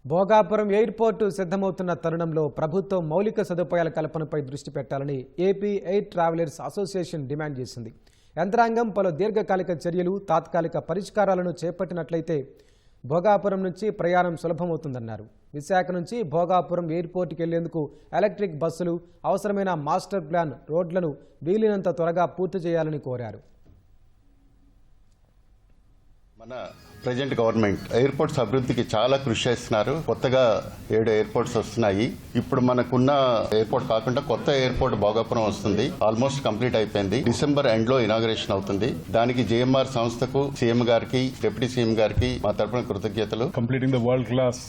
Bhogapuram airport సిద్ధమవుతున్న తరుణంలో ప్రభుత్వం మౌలిక సదుపాయాల కల్పనపై దృష్టి పెట్టాలని AP air travellers association demand చేసింది. యంత్రాంగం పలు దీర్ఘకాలిక చర్యలు, తాత్కాలిక పరిష్కారాలను చేపట్టినట్లయితే భోగాపురం నుంచి ప్రయాణం సులభమవుతుందన్నారు. విశాఖ నుంచి భోగాపురం ఎయిర్పోర్టుకు వెళ్లేందుకు ఎలక్ట్రిక్ బస్సులు, అవసరమైన మాస్టర్ ప్లాన్ రోడ్లను వీలైనంత త్వరగా పూర్తి చేయాలని కోరారు. మన ప్రెజెంట్ గవర్నమెంట్ ఎయిర్పోర్ట్స్ అభివృద్ధికి చాలా కృషి చేస్తున్నారు. కొత్తగా 7 ఎయిర్పోర్ట్స్ వస్తున్నాయి. ఇప్పుడు మనకున్న ఎయిర్పోర్ట్ కాకుండా కొత్త ఎయిర్పోర్ట్ భోగాపురం వస్తుంది. ఆల్మోస్ట్ కంప్లీట్ అయిపోయింది. డిసెంబర్ ఎండ్ లో ఇనాగరేషన్ అవుతుంది. దానికి జేఎంఆర్ సంస్థకు, సీఎం గారికి, డిప్యూటీ సీఎం గారికి మా తరపున కృతజ్ఞతలు. Completing the world class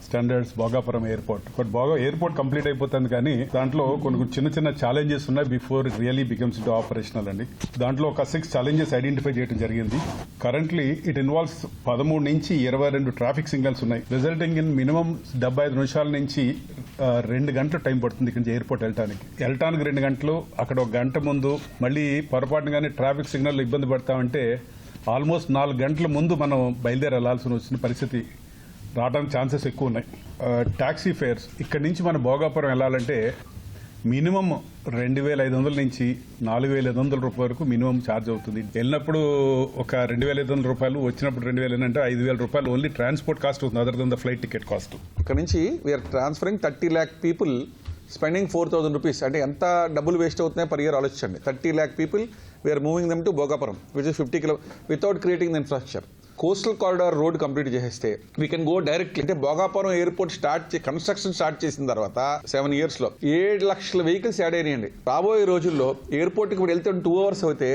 standards Bhogapuram airport. But airport complete అయిపోతుంది, కానీ దాంట్లో కొన్ని చిన్న ఛాలెంజెస్ ఉన్నాయి before it really becomes into operational అండి. దాంట్లో ఒక 6 ఛాలెంజెస్ ఐడెంటిఫై చేయడం జరిగింది. కరెంట్లీ ఇట్ ఇన్వాల్వ్స్ 13 నుంచి 22 ట్రాఫిక్ సిగ్నల్స్ ఉన్నాయి. రిజల్టింగ్ ఇన్ మినిమం 75 నిమిషాల నుంచి 2 గంటలు టైం పడుతుంది ఇక్కడ నుంచి ఎయిర్పోర్ట్ వెళ్ళటానికి 2 గంటలు, అక్కడ 1 గంట ముందు మళ్ళీ పొరపాటుగానే ట్రాఫిక్ సిగ్నల్ ఇబ్బంది పడతామంటే ఆల్మోస్ట్ 4 గంటల ముందు మనం బయలుదేరి వెళ్లాల్సి వచ్చిన పరిస్థితి రావడానికి ఛాన్సెస్ ఎక్కువ ఉన్నాయి. టాక్సీ ఫేర్స్ ఇక్కడ నుంచి మన భోగాపురం వెళ్ళాలంటే మినిమం 2,500 నుంచి 4,500 రూపాయల వరకు మినిమం ఛార్జ్ అవుతుంది. వెళ్ళినప్పుడు ఒక 2,500 రూపాయలు, వచ్చినప్పుడు 2,000 అంటే 5,000 రూపాయలు ఓన్లీ ట్రాన్స్పోర్ట్ కాస్ట్ అవుతుంది, other than the flight ticket cost. ఇక్కడ నుంచి we're transferring 30 lakh people, spending 4,000 rupees. అంటే ఎంత డబ్బులు వేస్ట్ అవుతున్నాయి పర్ ఇయర్ ఆలోచించండి. 30 lakh people we're moving them to Bhogapuram, which is 50 km without creating the infrastructure. Coastal corridor road complete చేస్తే we can go directly. అంటే Bhogapuram airport construction start చేసిన తర్వాత 7 years లో 7 లక్షల వెహికల్స్ యాడ్ అయినాయండి. రాబోయే రోజుల్లో ఎయిర్పోర్ట్ కి వెళ్తే 2 hours అయితే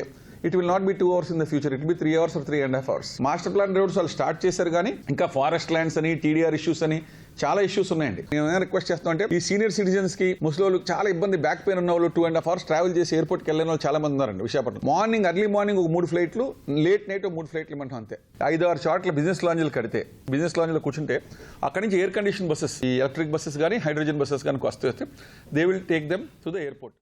it will not be 2 hours in the future, it be 3 hours or 3.5 hours. Master plan roads వాళ్ళు స్టార్ట్ చేశారు, కానీ ఇంకా ఫారెస్ట్ ల్యాండ్స్ అని, టీడీఆర్ ఇష్యూస్ అని చాలా ఇష్యూస్ ఉన్నాయండి. మేము ఏమైనా రిక్వెస్ట్ చేస్తాం అంటే ఈ సీనియర్ సిటిజన్స్ కి, ముసలి చాలా ఇబ్బంది, బ్యాక్ పెయిన్ ఉన్న వాళ్ళు 2.5 hours ట్రావెల్ చేసి ఎయిర్పోర్ట్కి వెళ్ళిన వాళ్ళు చాలా మంది ఉన్నారండి విశాఖపట్నం. మార్నింగ్ ఎర్లీ మార్నింగ్ ఒక 3 ఫ్లైట్లు, లేట్ నైట్ 3 ఫ్లైట్లు ఇవ్వమంటాం అంతే. 5-6 చోట్ల బిజినెస్ లాంజ్లు కడితే, బిజినెస్ లాంజ్లో కూర్చుంటే అక్కడి నుంచి ఎయిర్ కండిషన్ బస్సెస్, ఈ ఎలక్ట్రిక్ బస్సెస్ కానీ హైడ్రోజన్ బస్సెస్ కానీ వస్తే they will take them to the airport.